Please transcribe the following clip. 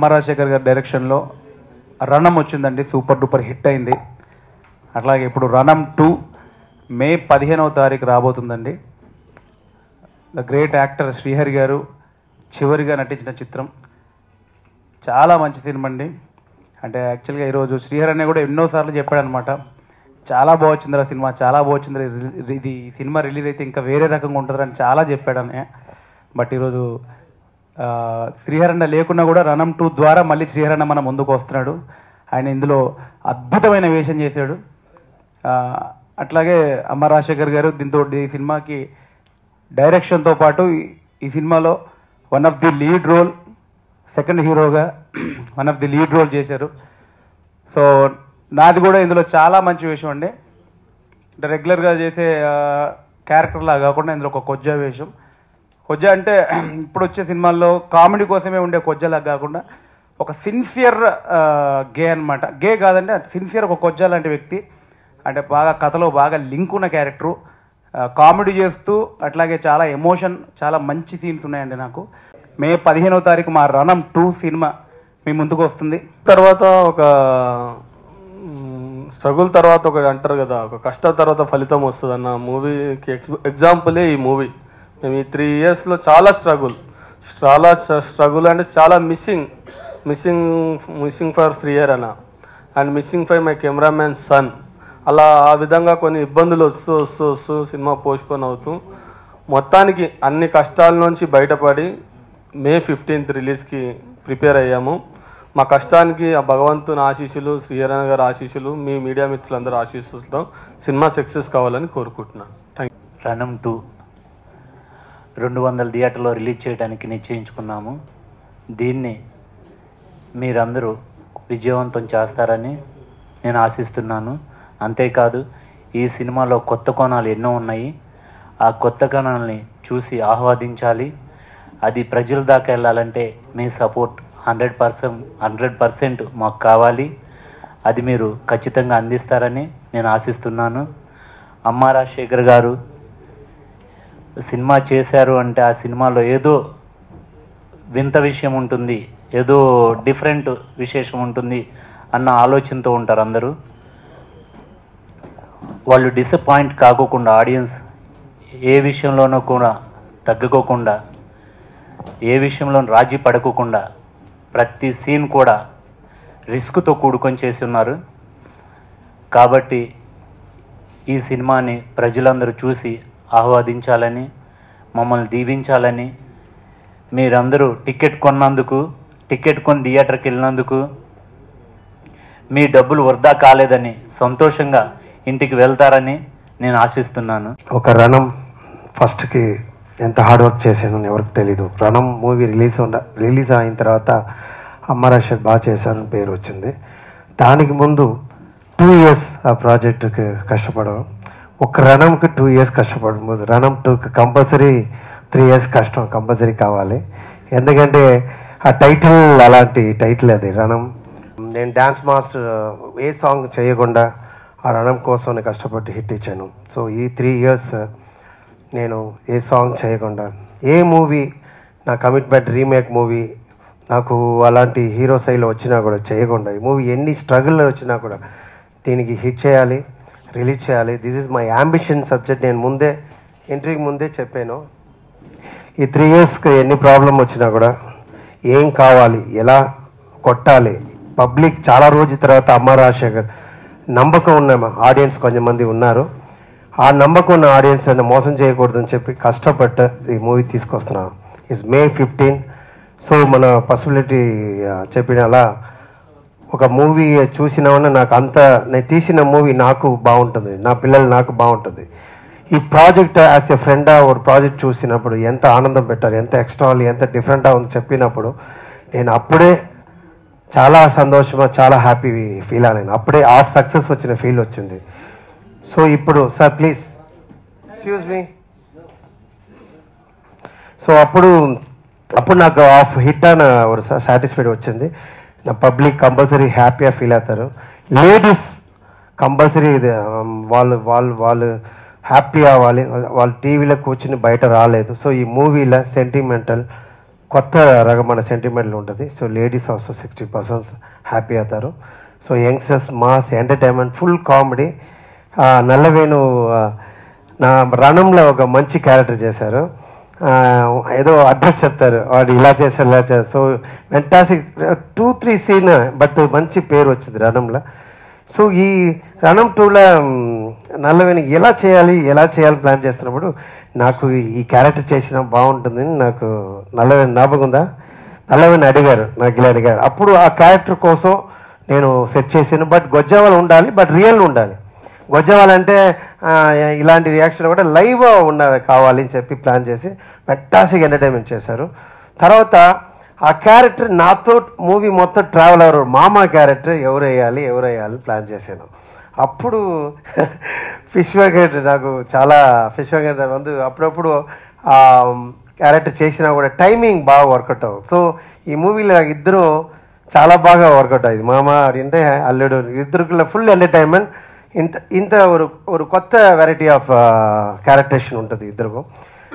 అమ్మ రాజశేఖర్ గారి డైరెక్షన్లో రణం వచ్చిందండి, సూపర్ డూపర్ హిట్ అయింది. అట్లాగే ఇప్పుడు రణం 2 మే 15వ తారీఖు రాబోతుందండి. ద గ్రేట్ యాక్టర్ శ్రీహరి గారు చివరిగా నటించిన చిత్రం. చాలా మంచి సినిమా అండి. అంటే యాక్చువల్గా ఈరోజు శ్రీహరి అనే కూడా ఎన్నోసార్లు చెప్పాడనమాట, చాలా బాగుంది సినిమా, చాలా బాగుంది, ఇది సినిమా రిలీజ్ అయితే ఇంకా వేరే రకంగా ఉంటుందని చాలా చెప్పాడని. బట్ ఈరోజు శ్రీహరణ లేకున్నా కూడా రణం 2 ద్వారా మళ్ళీ శ్రీహరణ మన ముందుకు వస్తున్నాడు. ఆయన ఇందులో అద్భుతమైన వేషం చేశాడు. అట్లాగే అమ్మ రాజశేఖర్ గారు దీంతో ఈ సినిమాకి డైరెక్షన్తో పాటు ఈ సినిమాలో one of the lead role, second హీరోగా one of the lead role చేశారు. సో నాది కూడా ఇందులో చాలా మంచి వేషం అండి. అంటే రెగ్యులర్గా చేసే క్యారెక్టర్లా కాకుండా ఇందులో ఒక కొజ్జా వేషం. కొజ్జా అంటే ఇప్పుడు వచ్చే సినిమాల్లో కామెడీ కోసమే ఉండే కొజ్జాలా కాకుండా ఒక సిన్సియర్ గే అనమాట. గే కాదంటే సిన్సియర్ ఒక కొజ్జా లాంటి వ్యక్తి. అంటే బాగా కథలో బాగా లింక్ ఉన్న క్యారెక్టరు, కామెడీ చేస్తూ అట్లాగే చాలా ఎమోషన్, చాలా మంచి సీన్స్ ఉన్నాయండి నాకు. మే 15వ తారీఖు మా రణం 2 సినిమా మీ ముందుకు వస్తుంది. తర్వాత ఒక స్ట్రగుల్ తర్వాత ఒక అంటారు కదా, ఒక కష్టం తర్వాత ఫలితం వస్తుంది అన్న మూవీకి ఎగ్జాంపులే ఈ మూవీ. మేము ఈ 3 ఇయర్స్లో చాలా స్ట్రగుల్ అంటే చాలా మిస్సింగ్ ఫర్ శ్రీహర్ అన్న and missing for my cameraman son. అలా ఆ విధంగా కొన్ని ఇబ్బందులు వస్తూ సినిమా పోస్ట్పోన్ అవుతూ మొత్తానికి అన్ని కష్టాల నుంచి బయటపడి మే 15th రిలీజ్కి ప్రిపేర్ అయ్యాము. మా కష్టానికి ఆ భగవంతుని ఆశీస్సులు, శ్రీహరణ గారి ఆశీస్సులు, మీ మీడియా మిత్రులందరూ ఆశీస్సులతో సినిమా సక్సెస్ కావాలని కోరుకుంటున్నాను. రణం 2 200 థియేటర్లో రిలీజ్ చేయడానికి నిశ్చయించుకున్నాము. దీన్ని మీరందరూ విజయవంతం చేస్తారని నేను ఆశిస్తున్నాను. అంతేకాదు ఈ సినిమాలో కొత్త కోణాలు ఎన్నో ఉన్నాయి. ఆ కొత్త కోణాలని చూసి ఆహ్వాదించాలి. అది ప్రజల దాకా వెళ్ళాలంటే మీ సపోర్ట్ 100% మాకు కావాలి. అది మీరు ఖచ్చితంగా అందిస్తారని నేను ఆశిస్తున్నాను. అమ్మ రాజశేఖర్ గారు సినిమా చేశారు అంటే ఆ సినిమాలో ఏదో వింత విషయం ఉంటుంది, ఏదో డిఫరెంట్ విశేషం ఉంటుంది అన్న ఆలోచనతో ఉంటారు అందరూ. వాళ్ళు డిసప్పాయింట్ కాకోకుండా, ఆడియన్స్ ఏ విషయంలోనూ కూడా తగ్గకోకుండా, ఏ విషయంలో రాజీ పడకోకుండా ప్రతి సీన్ కూడా రిస్క్తో కూడుకొని చేసి ఉన్నారు. కాబట్టి ఈ సినిమాని ప్రజలందరూ చూసి ఆహ్వాదించాలని, మమ్మల్ని దీవించాలని, మీరందరూ టికెట్ కొని థియేటర్కి వెళ్ళినందుకు మీ డబ్బులు వృధా కాలేదని సంతోషంగా ఇంటికి వెళ్తారని నేను ఆశిస్తున్నాను. ఒక రణం ఫస్ట్కి ఎంత హార్డ్ వర్క్ చేశాను ఎవరికి తెలీదు. రణం మూవీ రిలీజ్ అయిన తర్వాత అమ్మ రాజశేఖర్ బాగా చేశారని పేరు వచ్చింది. దానికి ముందు 2 years ఆ ప్రాజెక్టుకి కష్టపడడం. ఒక రణంకి 2 years కష్టపడము. రణం 2కి కంపల్సరీ 3 years కష్టం కంపల్సరీ కావాలి. ఎందుకంటే ఆ టైటిల్ అలాంటి టైటిల్ అది రణం. నేను డ్యాన్స్ మాస్టర్ ఏ సాంగ్ చేయకుండా ఆ రణం కోసం కష్టపడి హిట్ ఇచ్చాను. సో ఈ 3 years నేను ఏ సాంగ్ చేయకుండా, ఏ మూవీ నా కమిట్మెంట్ రీమేక్ మూవీ నాకు అలాంటి హీరో శైలి వచ్చినా కూడా చేయకుండా, ఈ మూవీ ఎన్ని స్ట్రగుల్ వచ్చినా కూడా దీనికి హిట్ చేయాలి, రిలీజ్ చేయాలి. This is my ambition subject. నేను ఎంట్రీకి ముందే చెప్పాను. ఈ 3 yearsకి ఎన్ని ప్రాబ్లం వచ్చినా కూడా ఏం కావాలి, ఎలా కొట్టాలి, పబ్లిక్ చాలా రోజుల తర్వాత అమ్మ రాజశేఖర్ నమ్మకం ఉన్న ఆడియన్స్ కొంతమంది ఉన్నారు. ఆ నమ్మకం ఉన్న ఆడియన్స్ అని మోసం చేయకూడదని చెప్పి కష్టపడ్డ ఈ మూవీ తీసుకొస్తున్నాను. It's May 15. సో మన పాసిబిలిటీ చెప్పిన అలా ఒక మూవీ చూసినామన్నా నాకు నేను తీసిన మూవీ నాకు బాగుంటుంది, నా పిల్లలు నాకు బాగుంటుంది. ఈ ప్రాజెక్ట్ యాజ్ ఎ ఫ్రెండ్ ఒక ప్రాజెక్ట్ చూసినప్పుడు ఎంత ఆనందం పెట్టారు, ఎంత ఎక్స్ట్రా ఎంత డిఫరెంట్గా ఉంది చెప్పినప్పుడు నేను అప్పుడే చాలా సంతోషంగా, చాలా హ్యాపీ ఫీల్ అయ్యాను. అప్పుడే సక్సెస్ వచ్చిన ఫీల్ వచ్చింది. సో ఇప్పుడు sir please excuse me. So అప్పుడు నాకు హిట్ అని ఒక సాటిస్ఫైడ్ వచ్చింది. నా పబ్లిక్ కంపల్సరీ హ్యాపీగా ఫీల్ అవుతారు. లేడీస్ కంపల్సరీ వాళ్ళు హ్యాపీ అవ్వాలి. వాళ్ళు టీవీలో కూర్చుని బయట రాలేదు. సో ఈ మూవీలో సెంటిమెంటల్ కొత్త రకమైన సెంటిమెంట్లు ఉంటుంది. సో లేడీస్ ఆల్సో 60% హ్యాపీ అవుతారు. So youngsters mass entertainment full comedy. నల్లవేణు నా రణంలో ఒక మంచి క్యారెక్టర్ చేశారు. ఏదో అడ్రస్ చెప్తారు, వాడు ఇలా చేశారు ఇలా చేశారు. సో ఫెంటాస్టిక్ 2-3 సీన్, బట్ మంచి పేరు వచ్చింది రణంలో. సో ఈ రణం 2లో నల్లవేణి ఎలా చేయాలి ప్లాన్ చేస్తున్నప్పుడు నాకు ఈ క్యారెక్టర్ చేసినా బాగుంటుందని నాకు నల్లవేణి జ్ఞాపకం ఉందా, నల్లవేణి అడిగారు, నాకు ఇలా అడిగారు. అప్పుడు ఆ క్యారెక్టర్ కోసం నేను సెట్ చేసాను. బట్ గొజ్జవాళ్ళు ఉండాలి, బట్ రియల్ ఉండాలి. గొజ్జవాళ్ళంటే ఇలాంటి రియాక్షన్ కూడా లైవ్ ఉన్నది కావాలి అని చెప్పి ప్లాన్ చేసి ఫెంటాస్టిక్ ఎంటర్టైన్మెంట్ చేశారు. తర్వాత ఆ క్యారెక్టర్ నాతో మూవీ మొత్తం ట్రావెల్ అవ్వరు, మామ క్యారెక్టర్ ఎవరు వేయాలి ప్లాన్ చేశాను. అప్పుడు ఫిష్ వెంకట్ నాకు చాలా ఫిష్ వెంకట్ అప్పుడప్పుడు ఆ క్యారెక్టర్ చేసినా కూడా టైమింగ్ బాగా వర్కౌట్ అవ్వదు. సో ఈ మూవీలో ఇద్దరు చాలా బాగా వర్కౌట్ అయ్యింది. మామ అంటే అల్లుడు ఇద్దరికి ఫుల్ ఎంటర్టైన్మెంట్. ఇంత ఒక కొత్త వెరైటీ ఆఫ్ క్యారెక్టరేషన్ ఉంటుంది ఇద్దరికి.